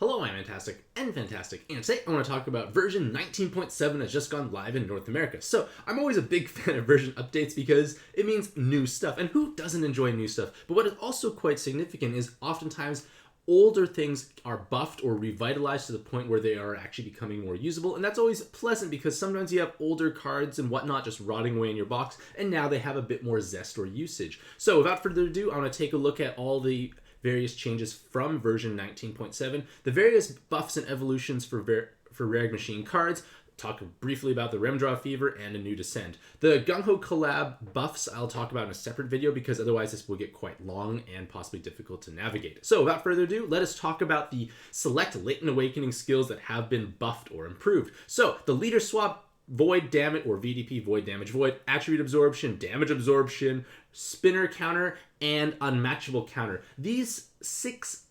Hello, I'm Mantastic'c and Fantastic, and today I want to talk about version 19.7 has just gone live in North America. So I'm always a big fan of version updates because it means new stuff, and who doesn't enjoy new stuff? But what is also quite significant is oftentimes older things are buffed or revitalized to the point where they are actually becoming more usable, and that's always pleasant because sometimes you have older cards and whatnot just rotting away in your box, and now they have a bit more zest or usage. So without further ado, I want to take a look at all the various changes from version 19.7, the various buffs and evolutions for rare machine cards, talk briefly about the Remdraw Fever and a new Descent. The Gung Ho collab buffs I'll talk about in a separate video because otherwise this will get quite long and possibly difficult to navigate. So without further ado, let us talk about the select Latent Awakening skills that have been buffed or improved. So the Leader Swap, Void Damage, or VDP, Void Damage Void, Attribute Absorption, Damage Absorption, Spinner Counter, and Unmatchable Counter. These six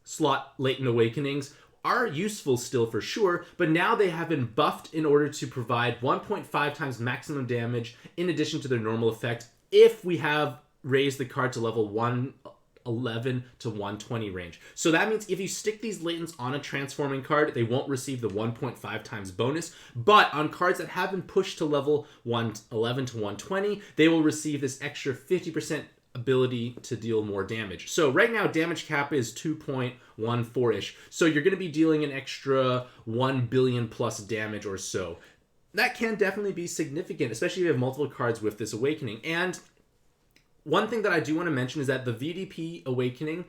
slot Latent Awakenings are useful still for sure, but now they have been buffed in order to provide 1.5 times maximum damage in addition to their normal effect if we have raised the card to level 111 to 120 range. So that means if you stick these Latents on a transforming card, they won't receive the 1.5 times bonus, but on cards that have been pushed to level 111 to 120, they will receive this extra 50% ability to deal more damage. So right now damage cap is 2.14-ish. So you're going to be dealing an extra 1 billion plus damage or so. That can definitely be significant, especially if you have multiple cards with this awakening. And one thing that I do want to mention is that the VDP Awakening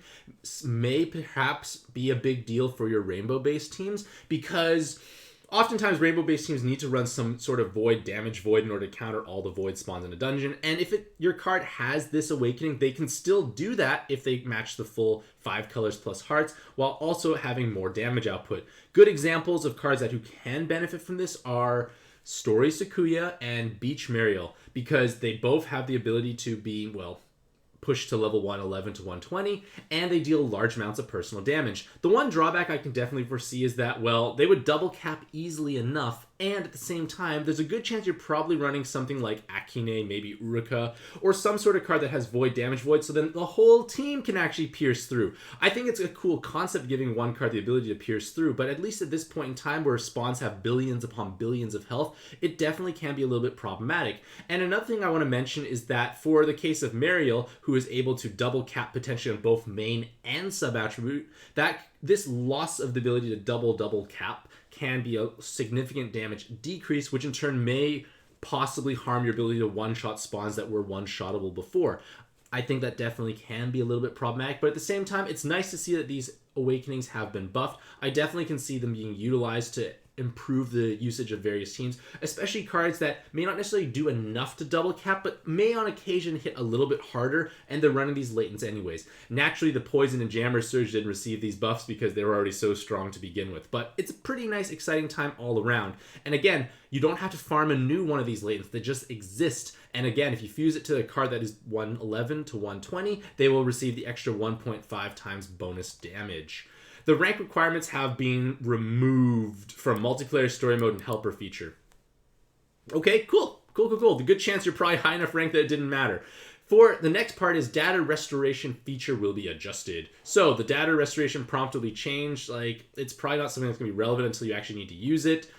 may perhaps be a big deal for your rainbow-based teams because oftentimes rainbow-based teams need to run some sort of void damage void in order to counter all the void spawns in a dungeon. And if your card has this awakening, they can still do that if they match the full 5 colors plus hearts while also having more damage output. Good examples of cards who can benefit from this are Story Sakuya and Beach Mariel, because they both have the ability to be, well, pushed to level 111 to 120, and they deal large amounts of personal damage. The one drawback I can definitely foresee is that, well, they would double cap easily enough, and at the same time, there's a good chance you're probably running something like Akine, maybe Uruka, or some sort of card that has void damage void, so then the whole team can actually pierce through. I think it's a cool concept giving one card the ability to pierce through, but at least at this point in time where spawns have billions upon billions of health, it definitely can be a little bit problematic. And another thing I want to mention is that for the case of Mariel, who is able to double cap potentially on both main and sub attribute, that this loss of the ability to double cap can be a significant damage decrease, which in turn may possibly harm your ability to one-shot spawns that were one-shottable before. I think that definitely can be a little bit problematic, but at the same time, it's nice to see that these awakenings have been buffed. I definitely can see them being utilized to improve the usage of various teams, especially cards that may not necessarily do enough to double cap, but may on occasion hit a little bit harder, and they're running these Latents anyways. Naturally, the Poison and Jammer Surge didn't receive these buffs because they were already so strong to begin with, but it's a pretty nice, exciting time all around. And again, you don't have to farm a new one of these Latents, they just exist. And again, if you fuse it to a card that is 111 to 120, they will receive the extra 1.5 times bonus damage. The rank requirements have been removed from multiplayer story mode and helper feature. Okay, cool. The good chance you're probably high enough rank that it didn't matter. For the next part is data restoration feature will be adjusted. So the data restoration prompt will be changed. Like, it's probably not something that's going to be relevant until you actually need to use it.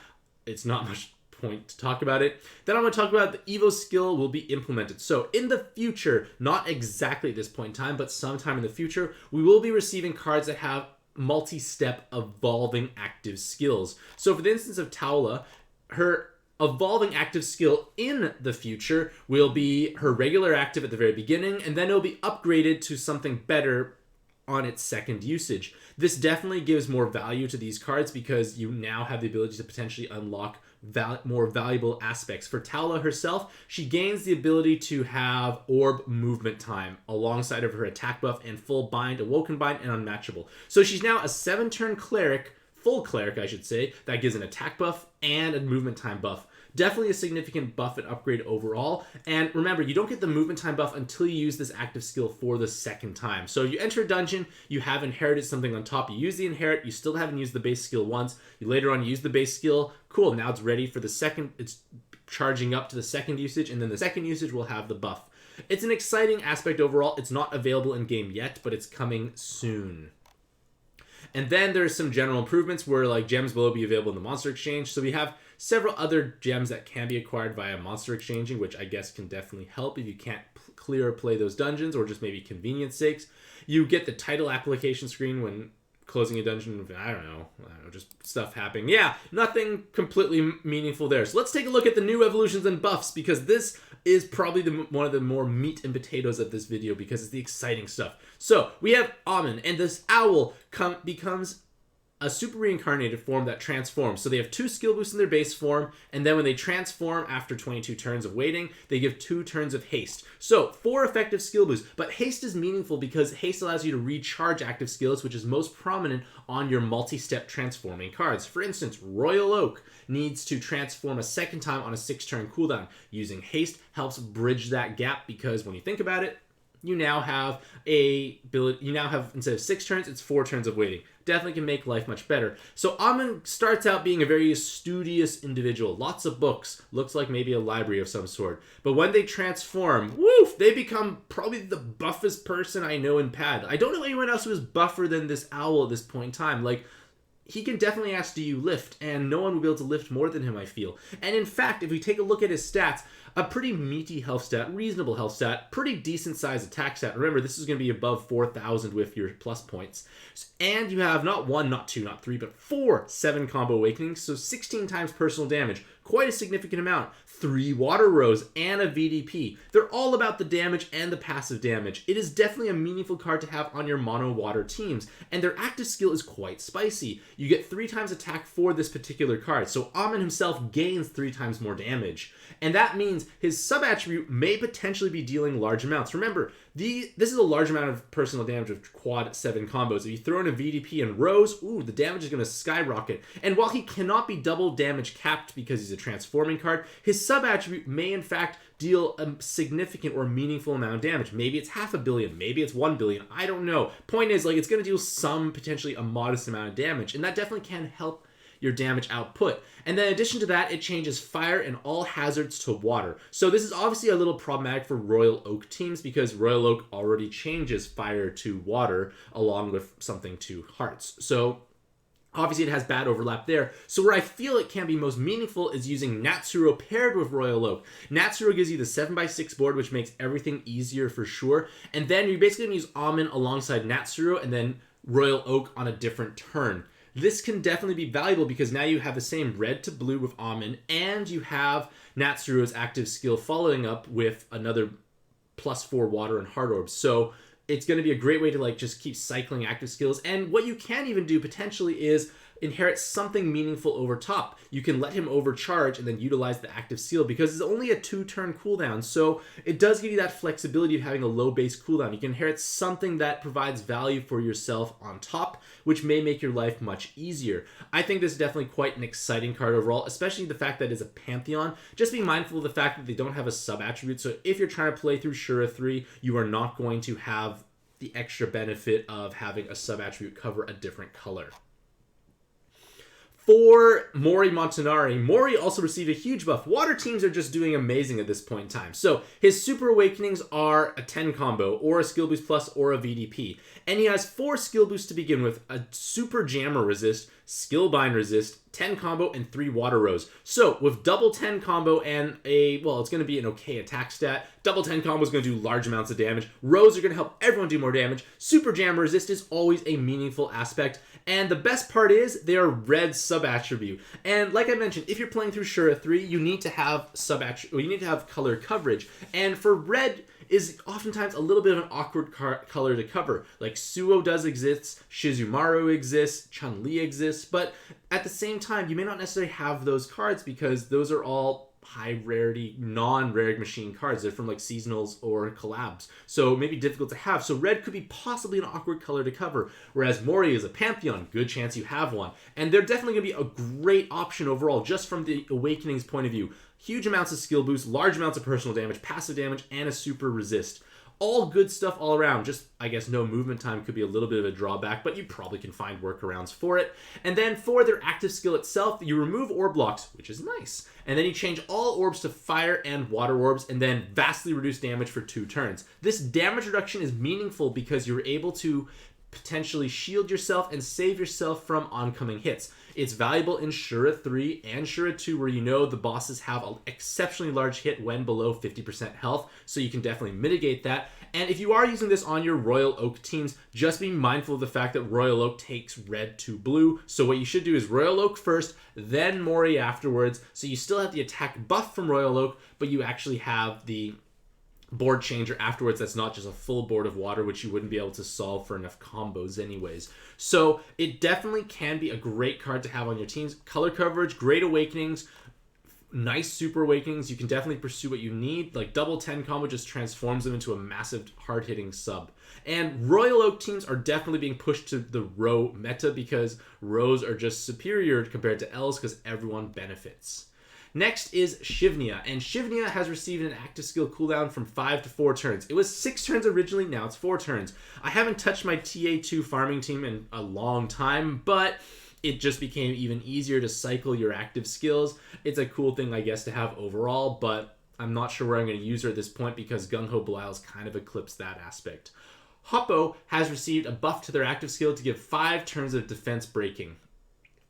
It's not much point to talk about it. Then I'm going to talk about the Evo skill will be implemented. So in the future, not exactly at this point in time, but sometime in the future, we will be receiving cards that have multi-step evolving active skills. So for the instance of Taula, her evolving active skill in the future will be her regular active at the very beginning, and then it'll be upgraded to something better on its second usage. This definitely gives more value to these cards because you now have the ability to potentially unlock more valuable aspects. For Taula herself, she gains the ability to have orb movement time alongside of her attack buff and full bind, awoken bind, and unmatchable. So she's now a 7-turn cleric, full cleric I should say, that gives an attack buff and a movement time buff. Definitely a significant buff and upgrade overall. And remember, you don't get the movement time buff until you use this active skill for the second time. So you enter a dungeon, you have inherited something on top, you use the inherit, you still haven't used the base skill once, you later on use the base skill, cool, now it's ready for the second, it's charging up to the second usage, and then the second usage will have the buff. It's an exciting aspect overall. It's not available in game yet, but it's coming soon. And then there's some general improvements where like gems will be available in the monster exchange. So we have several other gems that can be acquired via monster exchanging, which I guess can definitely help if you can't clear or play those dungeons, or just maybe convenience sakes. You get the title application screen when closing a dungeon. I don't know, just stuff happening. Yeah, nothing completely meaningful there. So let's take a look at the new evolutions and buffs, because this is probably one of the more meat and potatoes of this video, because it's the exciting stuff. So we have Amon, and this owl becomes a super reincarnated form that transforms. So they have 2 skill boosts in their base form, and then when they transform after 22 turns of waiting, they give 2 turns of haste. So 4 effective skill boosts, but haste is meaningful because haste allows you to recharge active skills, which is most prominent on your multi-step transforming cards. For instance, Royal Oak needs to transform a second time on a 6-turn cooldown. Using haste helps bridge that gap, because when you think about it, you now have instead of 6 turns, it's 4 turns of waiting. Definitely can make life much better. So Amon starts out being a very studious individual. Lots of books. Looks like maybe a library of some sort. But when they transform, woof, they become probably the buffest person I know in Pad. I don't know anyone else who is buffer than this owl at this point in time. Like, he can definitely ask, do you lift? And no one will be able to lift more than him, I feel. And in fact, if we take a look at his stats, a pretty meaty health stat, reasonable health stat, pretty decent sized attack stat. Remember, this is going to be above 4,000 with your plus points. And you have not 1, not 2, not 3, but 4 7 combo awakenings, so 16 times personal damage. Quite a significant amount. 3 water rows and a VDP. They're all about the damage and the passive damage. It is definitely a meaningful card to have on your mono water teams, and their active skill is quite spicy. You get 3 times attack for this particular card, so Amon himself gains 3 times more damage. And that means his sub-attribute may potentially be dealing large amounts. Remember, this is a large amount of personal damage with quad 7 combos. If you throw in a VDP and rows, ooh, the damage is going to skyrocket. And while he cannot be double damage capped because he's a transforming card, his sub-attribute may in fact deal a significant or meaningful amount of damage. Maybe it's 500 million, maybe it's 1 billion, I don't know. Point is, like, it's going to deal some, potentially a modest amount of damage, and that definitely can help your damage output. And then in addition to that, it changes fire and all hazards to water. So this is obviously a little problematic for Royal Oak teams, because Royal Oak already changes fire to water along with something to hearts. So obviously it has bad overlap there. So where I feel it can be most meaningful is using Natsuro paired with Royal Oak. Natsuro gives you the 7x6 board, which makes everything easier for sure. And then you're basically going to use Amon alongside Natsuro and then Royal Oak on a different turn. This can definitely be valuable because now you have the same red to blue with Amon, and you have Natsuro's active skill following up with another +4 water and heart orbs. So it's going to be a great way to like just keep cycling active skills. And what you can even do potentially is inherit something meaningful over top. You can let him overcharge and then utilize the active seal, because it's only a 2-turn cooldown. So it does give you that flexibility of having a low base cooldown. You can inherit something that provides value for yourself on top, which may make your life much easier. I think this is definitely quite an exciting card overall, especially the fact that it's a Pantheon. Just be mindful of the fact that they don't have a sub-attribute. So if you're trying to play through Shura 3, you are not going to have the extra benefit of having a sub-attribute cover a different color. For Mori Motonori, Mori also received a huge buff. Water teams are just doing amazing at this point in time. So his Super Awakenings are a 10 combo, or a Skill Boost Plus, or a VDP. And he has 4 skill boosts to begin with: a Super Jammer Resist, Skill Bind Resist, 10 combo, and 3 Water Rows. So with double 10 combo and it's going to be an okay attack stat. Double 10 combo is going to do large amounts of damage. Rows are going to help everyone do more damage. Super Jammer Resist is always a meaningful aspect. And the best part is they are red sub-attribute. And like I mentioned, if you're playing through Shura 3, you need to have you need to have color coverage. And for red is oftentimes a little bit of an awkward color to cover. Like Suo does exist, Shizumaru exists, Chun-Li exists, but at the same time, you may not necessarily have those cards because those are all high rarity, non-rare machine cards. They're from like seasonals or collabs. So maybe difficult to have. So red could be possibly an awkward color to cover. Whereas Mori is a Pantheon, good chance you have one. And they're definitely going to be a great option overall, just from the Awakenings point of view. Huge amounts of skill boost, large amounts of personal damage, passive damage, and a super resist. All good stuff all around. Just, I guess, no movement time could be a little bit of a drawback, but you probably can find workarounds for it. And then for their active skill itself, you remove orb blocks, which is nice. And then you change all orbs to fire and water orbs, and then vastly reduce damage for 2 turns. This damage reduction is meaningful because you're able to potentially shield yourself and save yourself from oncoming hits. It's valuable in Shura 3 and Shura 2 where you know the bosses have an exceptionally large hit when below 50% health, so you can definitely mitigate that. And if you are using this on your Royal Oak teams, just be mindful of the fact that Royal Oak takes red to blue. So what you should do is Royal Oak first, then Mori afterwards. So you still have the attack buff from Royal Oak, but you actually have the board changer afterwards that's not just a full board of water, which you wouldn't be able to solve for enough combos anyways. So it definitely can be a great card to have on your teams. Color coverage, great awakenings, nice super awakenings. You can definitely pursue what you need. Like double 10 combo just transforms them into a massive hard-hitting sub. And Royal Oak teams are definitely being pushed to the Row meta because Rows are just superior compared to Ls because everyone benefits. Next is Shivnia, and Shivnia has received an active skill cooldown from 5 to 4 turns. It was 6 turns originally, now it's 4 turns. I haven't touched my TA2 farming team in a long time, but it just became even easier to cycle your active skills. It's a cool thing, I guess, to have overall, but I'm not sure where I'm going to use her at this point because Gung-Ho Belial's kind of eclipsed that aspect. Hoppo has received a buff to their active skill to give 5 turns of defense breaking.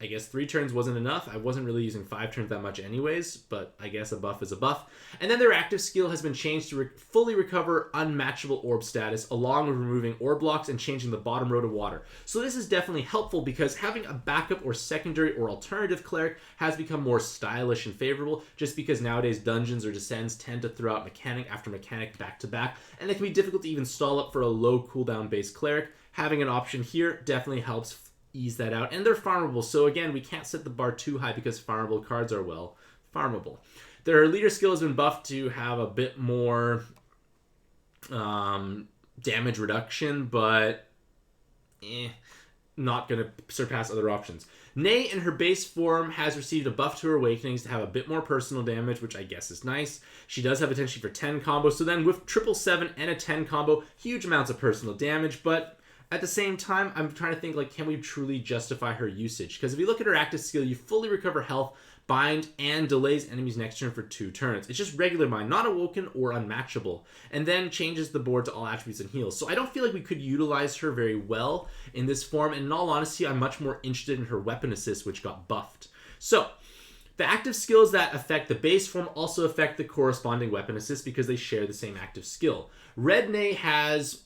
I guess 3 turns wasn't enough. I wasn't really using 5 turns that much anyways, but I guess a buff is a buff. And then their active skill has been changed to fully recover unmatchable orb status, along with removing orb blocks and changing the bottom row to water. So this is definitely helpful because having a backup or secondary or alternative cleric has become more stylish and favorable, just because nowadays dungeons or descends tend to throw out mechanic after mechanic back to back, and it can be difficult to even stall up for a low cooldown based cleric. Having an option here definitely helps ease that out, and they're farmable, so again, we can't set the bar too high because farmable cards are, well, farmable. Their leader skill has been buffed to have a bit more damage reduction, but not going to surpass other options. Ney in her base form has received a buff to her awakenings to have a bit more personal damage, which I guess is nice. She does have potential for 10 combos, so then with 777 and a 10 combo, huge amounts of personal damage, but at the same time, I'm trying to think, like, can we truly justify her usage? Because if you look at her active skill, you fully recover health, bind, and delays enemies next turn for 2 turns. It's just regular bind, not awoken or unmatchable, and then changes the board to all attributes and heals. So I don't feel like we could utilize her very well in this form, and in all honesty, I'm much more interested in her weapon assist, which got buffed. So the active skills that affect the base form also affect the corresponding weapon assist because they share the same active skill. Red Ney has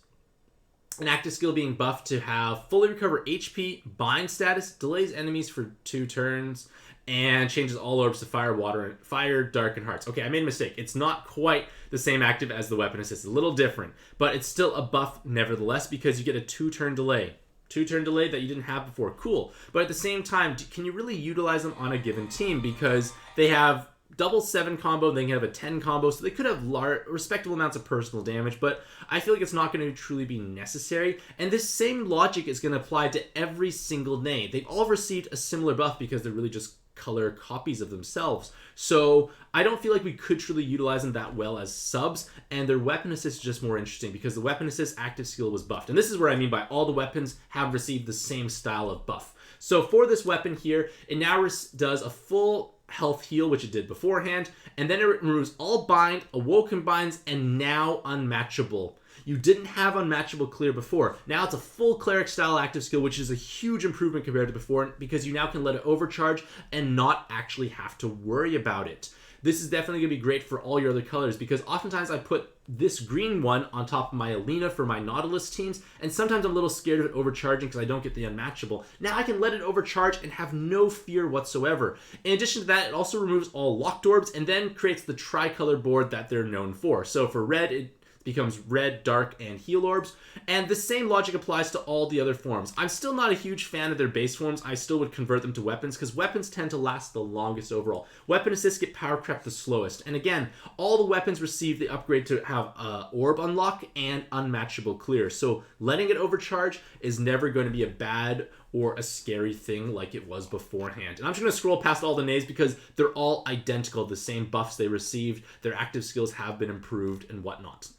an active skill being buffed to have fully recover HP, bind status, delays enemies for 2 turns, and changes all orbs to fire, water, fire, dark, and hearts. Okay, I made a mistake. It's not quite the same active as the weapon assist. It's a little different, but it's still a buff nevertheless because you get a 2-turn delay. 2-turn delay that you didn't have before. Cool. But at the same time, can you really utilize them on a given team? Because they have double 7 combo, they can have a 10 combo, so they could have respectable amounts of personal damage, but I feel like it's not going to truly be necessary. And this same logic is going to apply to every single Ney. They've all received a similar buff because they're really just color copies of themselves. So I don't feel like we could truly utilize them that well as subs, and their weapon assist is just more interesting because the weapon assist active skill was buffed. And this is where I mean by all the weapons have received the same style of buff. So for this weapon here, it now does a full health heal, which it did beforehand, and then it removes all bind, awoken binds, and now unmatchable. You didn't have unmatchable clear before. Now it's a full cleric style active skill, which is a huge improvement compared to before because you now can let it overcharge and not actually have to worry about it. This is definitely going to be great for all your other colors because oftentimes I put this green one on top of my Alina for my Nautilus teams, and sometimes I'm a little scared of it overcharging because I don't get the unmatchable. Now I can let it overcharge and have no fear whatsoever. In addition to that, it also removes all locked orbs and then creates the tricolor board that they're known for. So for red, it becomes red, dark, and heal orbs, and the same logic applies to all the other forms. I'm still not a huge fan of their base forms. I still would convert them to weapons because weapons tend to last the longest overall. Weapon assists get power crept the slowest, and again, all the weapons receive the upgrade to have orb unlock and unmatchable clear, so letting it overcharge is never going to be a bad or a scary thing like it was beforehand. And I'm just going to scroll past all the nays because they're all identical, the same buffs they received, their active skills have been improved and whatnot.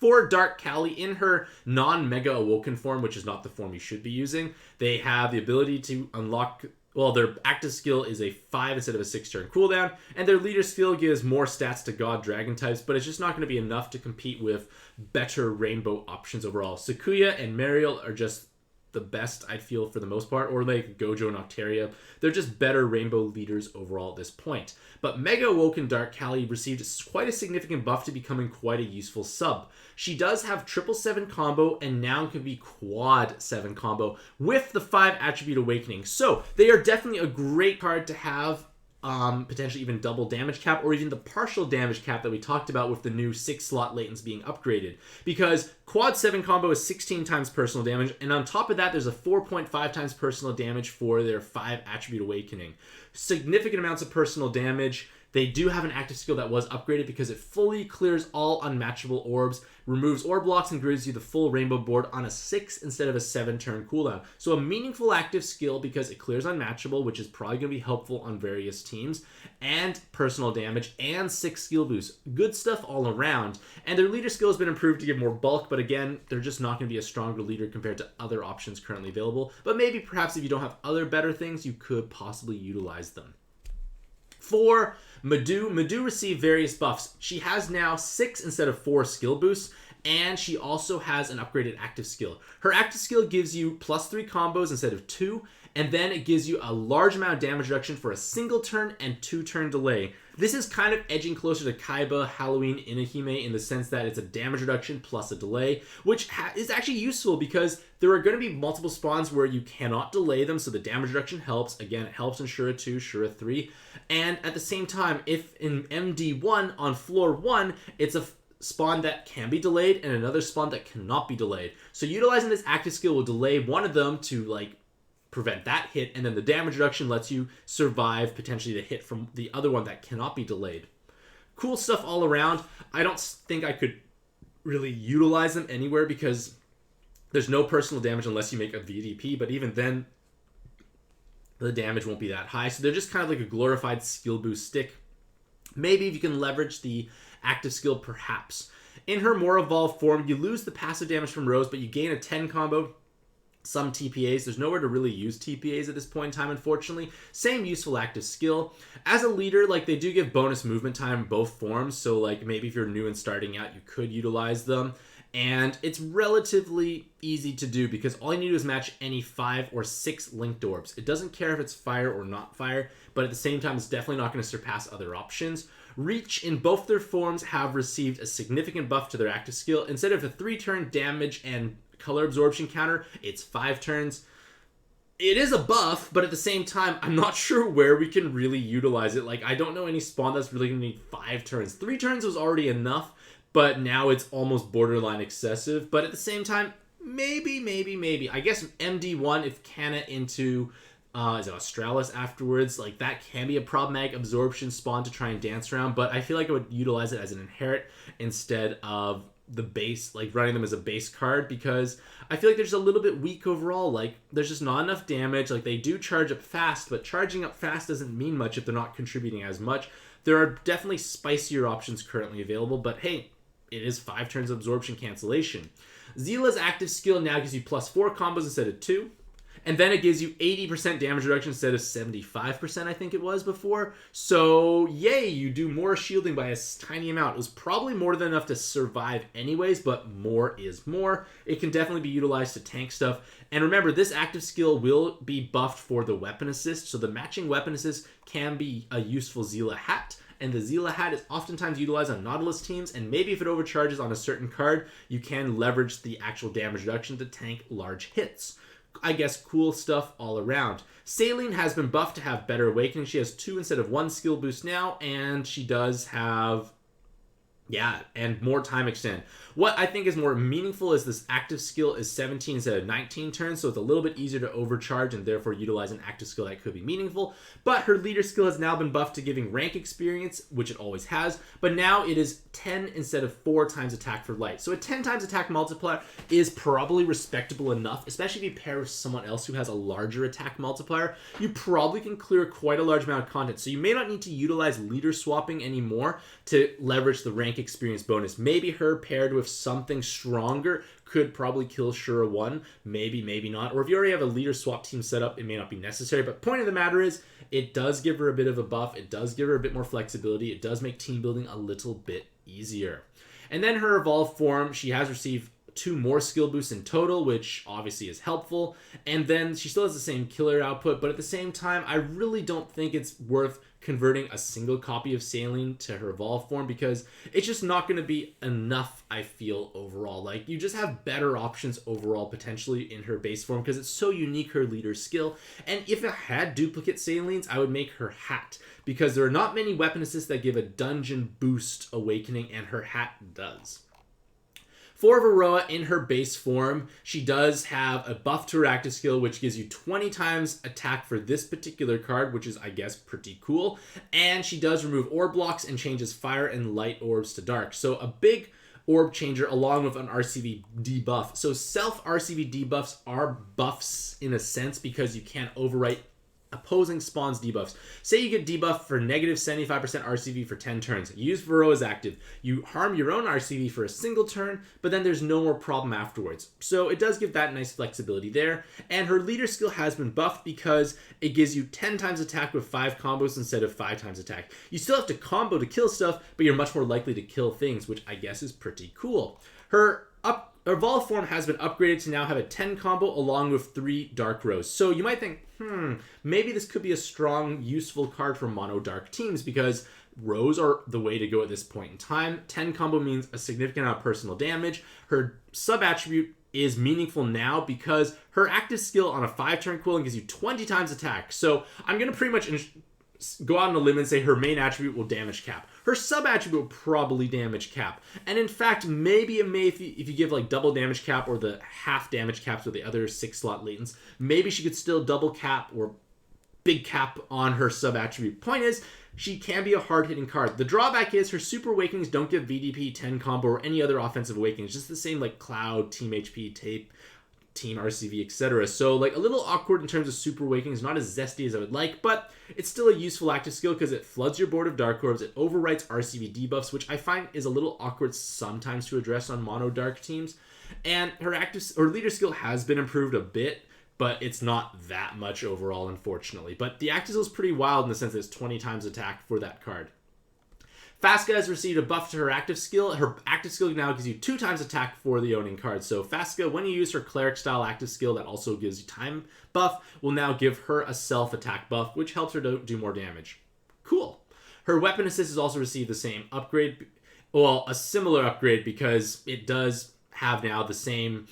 For Dark Kali, in her non-Mega Awoken form, which is not the form you should be using, they have the ability to unlock, well, their active skill is a 5 instead of a 6-turn cooldown, and their leader skill gives more stats to God Dragon types, but it's just not going to be enough to compete with better rainbow options overall. Sakuya and Mariel are just the best, I feel, for the most part, or like Gojo and Octaria. They're just better rainbow leaders overall at this point. But Mega Awoken Dark Kali received quite a significant buff to becoming quite a useful sub. She does have 777 combo and now can be quad 7 combo with the 5 attribute awakening. So they are definitely a great card to have. Potentially even double damage cap, or even the partial damage cap that we talked about with the new 6-slot Latents being upgraded. Because quad 7 combo is 16 times personal damage, and on top of that, there's a 4.5 times personal damage for their 5 attribute awakening. Significant amounts of personal damage. They do have an active skill that was upgraded because it fully clears all unmatchable orbs, removes orb blocks, and gives you the full rainbow board on a 6 instead of a 7-turn cooldown. So a meaningful active skill because it clears unmatchable, which is probably going to be helpful on various teams, and personal damage, and 6 skill boosts. Good stuff all around. And their leader skill has been improved to give more bulk, but again, they're just not going to be a stronger leader compared to other options currently available. But maybe perhaps if you don't have other better things, you could possibly utilize them. For Madu received various buffs. She has now 6 instead of 4 skill boosts, and she also has an upgraded active skill. Her active skill gives you +3 combos instead of 2, and then it gives you a large amount of damage reduction for a single turn and 2-turn delay. This is kind of edging closer to Kaiba, Halloween, Inahime in the sense that it's a damage reduction plus a delay, which is actually useful because there are going to be multiple spawns where you cannot delay them, so the damage reduction helps. Again, it helps in Shura 2, Shura 3, and at the same time, if in MD1 on floor 1, it's a spawn that can be delayed and another spawn that cannot be delayed. So utilizing this active skill will delay one of them to like prevent that hit, and then the damage reduction lets you survive potentially the hit from the other one that cannot be delayed. Cool stuff all around. I don't think I could really utilize them anywhere because there's no personal damage unless you make a VDP, but even then the damage won't be that high. So they're just kind of like a glorified skill boost stick. Maybe if you can leverage the active skill, perhaps. In her more evolved form, you lose the passive damage from Rose, but you gain a 10 combo, some TPAs. There's nowhere to really use TPAs at this point in time, unfortunately. Same useful active skill. As a leader, like, they do give bonus movement time in both forms, so like maybe if you're new and starting out, you could utilize them. And it's relatively easy to do because all you need to do is match any 5 or 6 linked orbs. It doesn't care if it's fire or not fire, but at the same time, it's definitely not going to surpass other options. Reach in both their forms have received a significant buff to their active skill. Instead of a 3-turn damage and color absorption counter, it's 5 turns. It is a buff, but at the same time, I'm not sure where we can really utilize it. Like, I don't know any spawn that's really going to need 5 turns. 3 turns was already enough, but now it's almost borderline excessive. But at the same time, maybe. I guess MD1, if Canna into is it Australis afterwards, like that can be a problematic absorption spawn to try and dance around, but I feel like I would utilize it as an inherit instead of the base, like running them as a base card, because I feel like they're just a little bit weak overall. Like, there's just not enough damage. Like, they do charge up fast, but charging up fast doesn't mean much if they're not contributing as much. There are definitely spicier options currently available, but hey, it is 5 turns of absorption cancellation. Zela's active skill now gives you +4 combos instead of 2. And then it gives you 80% damage reduction instead of 75%, I think it was before. So, yay, you do more shielding by a tiny amount. It was probably more than enough to survive anyways, but more is more. It can definitely be utilized to tank stuff. And remember, this active skill will be buffed for the weapon assist. So the matching weapon assist can be a useful Zela hat. And the Zela hat is oftentimes utilized on Nautilus teams, and maybe if it overcharges on a certain card, you can leverage the actual damage reduction to tank large hits. I guess cool stuff all around. Saline has been buffed to have better awakening. She has 2 instead of 1 skill boost now, and she does have, and more time extend. What I think is more meaningful is this active skill is 17 instead of 19 turns, so it's a little bit easier to overcharge and therefore utilize an active skill that could be meaningful. But her leader skill has now been buffed to giving rank experience, which it always has, but now it is 10 instead of 4 times attack for light. So a 10 times attack multiplier is probably respectable enough, especially if you pair with someone else who has a larger attack multiplier. You probably can clear quite a large amount of content, so you may not need to utilize leader swapping anymore to leverage the rank experience bonus. Maybe her paired with something stronger could probably kill Shura 1, maybe not. Or if you already have a leader swap team set up, it may not be necessary. But point of the matter is, it does give her a bit of a buff. It does give her a bit more flexibility. It does make team building a little bit easier. And then her evolved form, she has received 2 more skill boosts in total, which obviously is helpful. And then she still has the same killer output, but at the same time, I really don't think it's worth converting a single copy of Saline to her evolve form because it's just not going to be enough, I feel, overall. Like, you just have better options overall potentially in her base form because it's so unique, her leader skill. And if it had duplicate Salines, I would make her hat because there are not many weapon assists that give a dungeon boost awakening, and her hat does. For Varroa, in her base form, she does have a buff to her active skill, which gives you 20 times attack for this particular card, which is, I guess, pretty cool. And she does remove orb blocks and changes fire and light orbs to dark. So a big orb changer along with an RCV debuff. So self RCV debuffs are buffs in a sense because you can't overwrite opposing spawns debuffs. Say you get debuffed for negative 75% RCV for 10 turns. Use Varroa's active. You harm your own RCV for a single turn, but then there's no more problem afterwards. So it does give that nice flexibility there. And her leader skill has been buffed because it gives you 10 times attack with 5 combos instead of 5 times attack. You still have to combo to kill stuff, but you're much more likely to kill things, which I guess is pretty cool. Her Evolve form has been upgraded to now have a 10 combo along with 3 Dark Rows. So you might think, maybe this could be a strong, useful card for mono dark teams because rows are the way to go at this point in time. 10 combo means a significant amount of personal damage. Her sub-attribute is meaningful now because her active skill on a 5-turn cooldown gives you 20 times attack. So I'm going to pretty much go out on a limb and say her main attribute will damage cap. Her sub-attribute will probably damage cap. And in fact, maybe it may, if you give like double damage cap or the half damage caps with the other 6-slot latents, maybe she could still double cap or big cap on her sub-attribute. Point is, she can be a hard-hitting card. The drawback is her super awakenings don't give VDP, 10 combo, or any other offensive awakenings. Just the same like Cloud, Team HP, Tape, Team RCV, etc. So like a little awkward in terms of super awakenings, not as zesty as I would like, but it's still a useful active skill because it floods your board of dark orbs, it overwrites RCV debuffs, which I find is a little awkward sometimes to address on mono dark teams. And her leader skill has been improved a bit, but it's not that much overall, unfortunately. But the active skill is pretty wild in the sense that it's 20 times attack for that card. Fasca has received a buff to her active skill. Her active skill now gives you 2 times attack for the owning card. So Fasca, when you use her cleric style active skill that also gives you time buff, will now give her a self attack buff, which helps her to do more damage. Cool. Her weapon assist has also received the same upgrade. Well, a similar upgrade because it does have now the same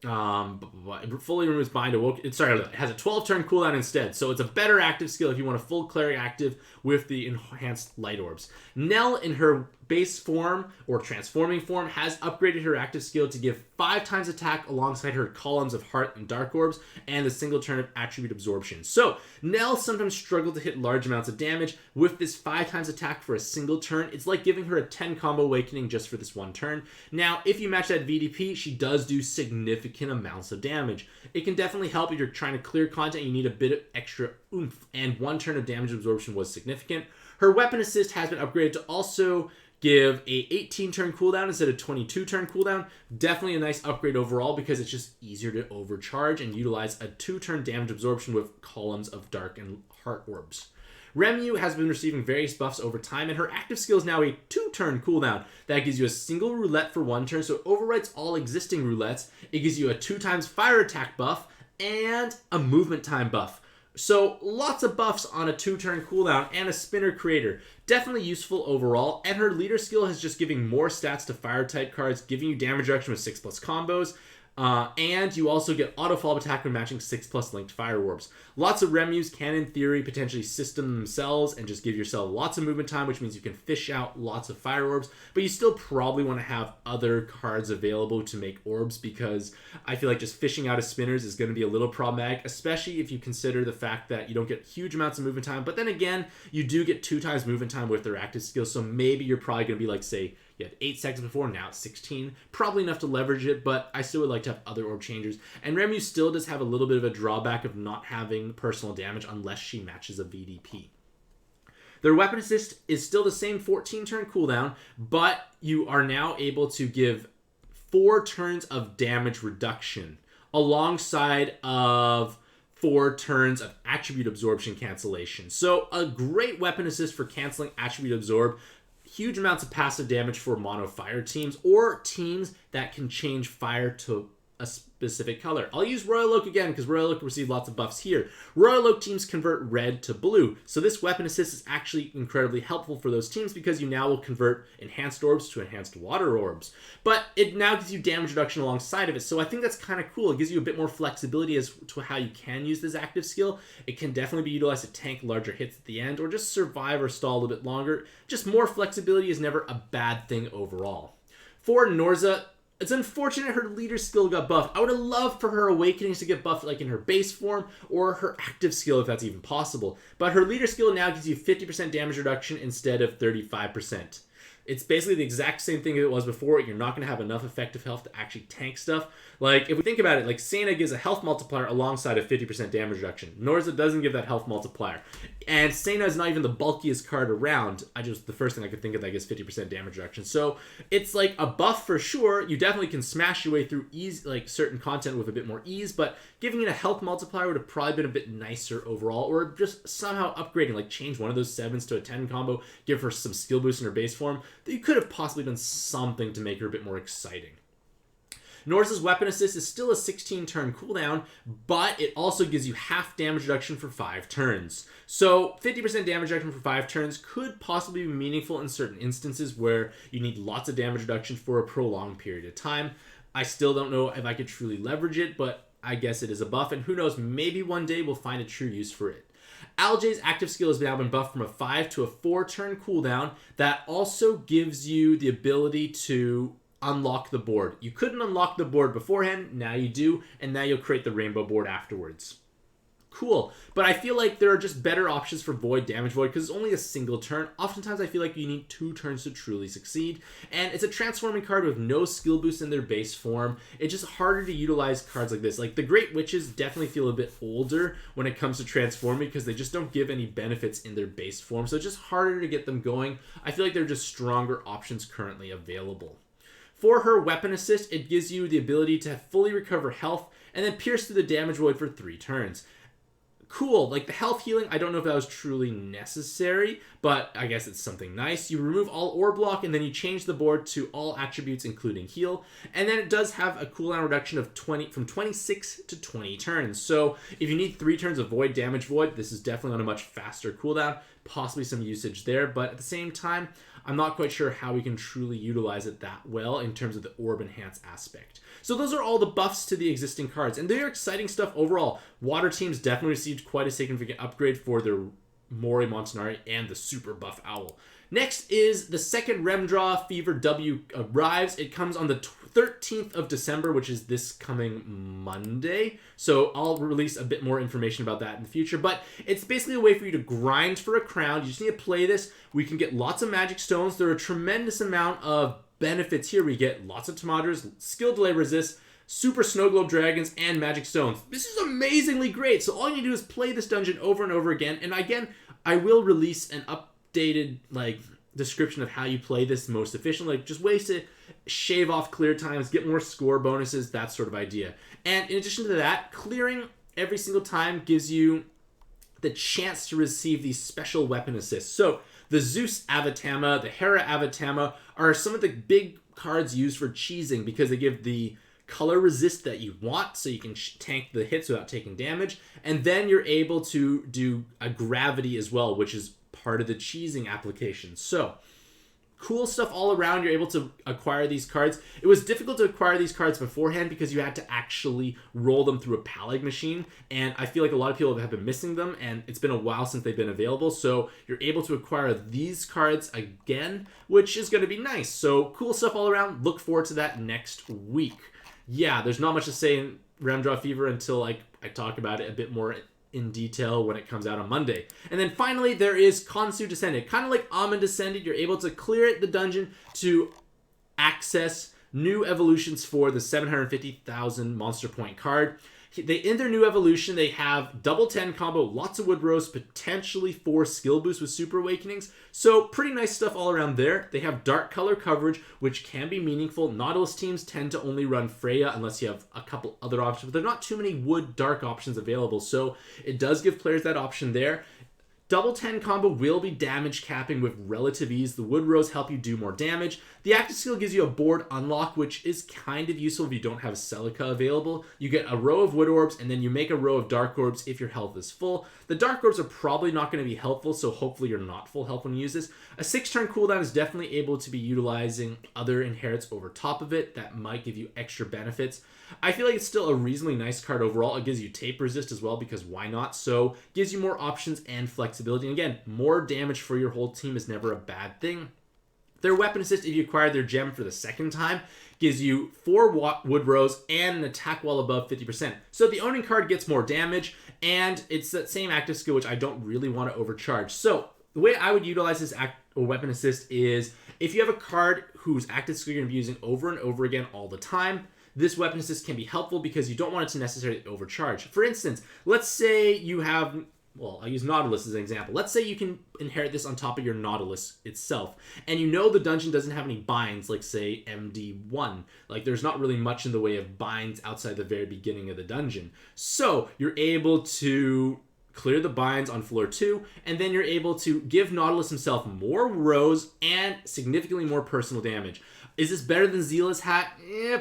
fully removes bind awoke. It has a 12-turn cooldown instead, so it's a better active skill if you want a full cleric active with the enhanced light orbs. Nell, in her base form or transforming form, has upgraded her active skill to give 5 times attack alongside her columns of heart and dark orbs and the single turn of attribute absorption. So Nell sometimes struggled to hit large amounts of damage. With this 5 times attack for a single turn, it's like giving her a 10 combo awakening just for this one turn. Now, if you match that VDP, she does do significant amounts of damage. It can definitely help if you're trying to clear content, you need a bit of extra oomph, and 1 turn of damage absorption was significant. Her weapon assist has been upgraded to also give a 18-turn cooldown instead of 22-turn cooldown. Definitely a nice upgrade overall because it's just easier to overcharge and utilize a 2-turn damage absorption with columns of dark and heart orbs. Remu has been receiving various buffs over time, and her active skill is now a 2-turn cooldown. That gives you a single roulette for 1 turn, so it overwrites all existing roulettes. It gives you a 2 times fire attack buff and a movement time buff. So lots of buffs on a 2-turn cooldown and a spinner creator. Definitely useful overall, and her leader skill is just giving more stats to fire type cards, giving you damage reduction with 6+ combos. And you also get auto follow attack when matching 6+ linked fire orbs. Lots of Remus can, in theory, potentially system themselves and just give yourself lots of movement time, which means you can fish out lots of fire orbs, but you still probably want to have other cards available to make orbs because I feel like just fishing out of spinners is going to be a little problematic, especially if you consider the fact that you don't get huge amounts of movement time, but then again, you do get 2 times movement time with their active skill, so maybe you're probably going to be like, say, you had 8 seconds before, now it's 16. Probably enough to leverage it, but I still would like to have other orb changers. And Remu still does have a little bit of a drawback of not having personal damage unless she matches a VDP. Their weapon assist is still the same 14-turn cooldown, but you are now able to give 4 turns of damage reduction alongside of 4 turns of attribute absorption cancellation. So a great weapon assist for canceling attribute absorb. huge amounts of passive damage for mono fire teams or teams that can change fire to a specific color. I'll use Royal Oak again because Royal Oak received lots of buffs here. Royal Oak teams convert red to blue, so this weapon assist is actually incredibly helpful for those teams because you now will convert enhanced orbs to enhanced water orbs. But it now gives you damage reduction alongside of it, so I think that's kind of cool. It gives you a bit more flexibility as to how you can use this active skill. It can definitely be utilized to tank larger hits at the end or just survive or stall a little bit longer. Just more flexibility is never a bad thing overall. For Norza, it's unfortunate her leader skill got buffed. I would have loved for her awakenings to get buffed like in her base form or her active skill if that's even possible. But her leader skill now gives you 50% damage reduction instead of 35%. It's basically the exact same thing as it was before. You're not going to have enough effective health to actually tank stuff. Like, if we think about it, like, Sena gives a health multiplier alongside a 50% damage reduction. Norza doesn't give that health multiplier. And Sena is not even the bulkiest card around. The first thing I could think of that gives 50% damage reduction. So, it's like a buff for sure. You definitely can smash your way through certain content with a bit more ease, but giving it a health multiplier would have probably been a bit nicer overall, or just somehow upgrading, like change one of those 7s to a 10 combo, give her some skill boost in her base form. You could have possibly done something to make her a bit more exciting. Norza's weapon assist is still a 16-turn cooldown, but it also gives you half damage reduction for 5 turns. So 50% damage reduction for 5 turns could possibly be meaningful in certain instances where you need lots of damage reduction for a prolonged period of time. I still don't know if I could truly leverage it, but I guess it is a buff, and who knows, maybe one day we'll find a true use for it. Algae's active skill has now been buffed from a 5 to a 4-turn cooldown. That also gives you the ability to unlock the board. You couldn't unlock the board beforehand, now you do, and now you'll create the rainbow board afterwards. Cool, but I feel like there are just better options for Void, Damage Void, because it's only a single turn. Oftentimes I feel like you need 2 turns to truly succeed, and it's a transforming card with no skill boost in their base form. It's just harder to utilize cards like this. Like, the Great Witches definitely feel a bit older when it comes to transforming because they just don't give any benefits in their base form, so it's just harder to get them going. I feel like they're just stronger options currently available. For her weapon assist, it gives you the ability to fully recover health and then pierce through the damage void for 3 turns. Cool, like the health healing, I don't know if that was truly necessary, but I guess it's something nice. You remove all orb block and then you change the board to all attributes including heal, and then it does have a cooldown reduction of 26 to 20 turns. So if you need 3 turns of Void, Damage Void, this is definitely on a much faster cooldown, possibly some usage there, but at the same time, I'm not quite sure how we can truly utilize it that well in terms of the orb enhance aspect. So those are all the buffs to the existing cards, and they're exciting stuff overall. Water teams definitely received quite a significant upgrade for their Mori Motonori and the super buff Owl. Next is the second Remdraw Fever W arrives. It comes on the 13th of December, which is this coming Monday. So I'll release a bit more information about that in the future. But it's basically a way for you to grind for a crown. You just need to play this. We can get lots of magic stones. There are a tremendous amount of benefits here. We get lots of Tomadras, skill delay resist, super snow globe dragons, and magic stones. This is amazingly great. So all you need to do is play this dungeon over and over again. And again, I will release an updated description of how you play this most efficiently. Just ways to shave off clear times, get more score bonuses, that sort of idea. And in addition to that, clearing every single time gives you the chance to receive these special weapon assists. So the Zeus Avatama, the Hera Avatama are some of the big cards used for cheesing because they give the color resist that you want, so you can tank the hits without taking damage, and then you're able to do a gravity as well, which is part of the cheesing application. So cool stuff all around. You're able to acquire these cards. It was difficult to acquire these cards beforehand because you had to actually roll them through a Palag machine, and I feel like a lot of people have been missing them, and it's been a while since they've been available, so you're able to acquire these cards again, which is going to be nice. So cool stuff all around. Look forward to that next week. Yeah, there's not much to say in Remdraw Fever until I talk about it a bit more in detail when it comes out on Monday. And then finally, there is Khonsu Descended. Kind of like Amon Descended, you're able to clear the dungeon to access new evolutions for the 750,000 monster point card. In their new evolution, they have double 10 combo, lots of wood rows, potentially 4 skill boosts with super awakenings. So pretty nice stuff all around there. They have dark color coverage, which can be meaningful. Nautilus teams tend to only run Freya unless you have a couple other options, but there are not too many wood dark options available. So it does give players that option there. Double 10 combo will be damage capping with relative ease. The Wood Rose help you do more damage. The active skill gives you a board unlock, which is kind of useful if you don't have Celica available. You get a row of Wood Orbs, and then you make a row of Dark Orbs if your health is full. The Dark Orbs are probably not going to be helpful, so hopefully you're not full health when you use this. A 6-turn cooldown is definitely able to be utilizing other inherits over top of it. That might give you extra benefits. I feel like it's still a reasonably nice card overall. It gives you tape resist as well, because why not? So gives you more options and flexibility. And again, more damage for your whole team is never a bad thing. Their weapon assist, if you acquire their gem for the second time, gives you 4 Wood Rose and an attack wall above 50%. So the owning card gets more damage, and it's that same active skill, which I don't really want to overcharge. So the way I would utilize this weapon assist is if you have a card whose active skill you're going to be using over and over again all the time, this weapon assist can be helpful because you don't want it to necessarily overcharge. For instance, let's say you have, well, I'll use Nautilus as an example. Let's say you can inherit this on top of your Nautilus itself, and you know the dungeon doesn't have any binds, like say MD1. Like there's not really much in the way of binds outside the very beginning of the dungeon. So you're able to clear the binds on floor 2, and then you're able to give Nautilus himself more rows and significantly more personal damage. Is this better than Zela's hat?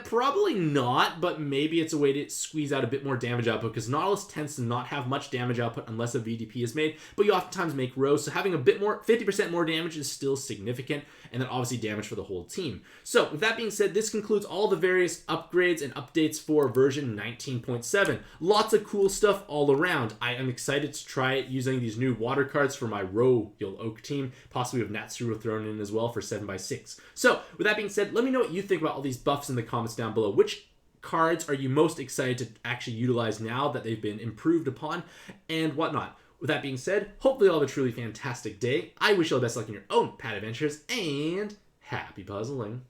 Probably not, but maybe it's a way to squeeze out a bit more damage output, because Nautilus tends to not have much damage output unless a VDP is made, but you oftentimes make rows, so having a bit more, 50% more damage is still significant, and then obviously damage for the whole team. So with that being said, this concludes all the various upgrades and updates for version 19.7. Lots of cool stuff all around. I am excited to try it using these new water cards for my Royal Oak team, possibly with Natsuru thrown in as well for 7x6. So with that being said, let me know what you think about all these buffs in the comments down below. Which cards are you most excited to actually utilize now that they've been improved upon and whatnot? With that being said, hopefully you'll have a truly fantastic day. I wish you all the best luck in your own pad adventures, and happy puzzling.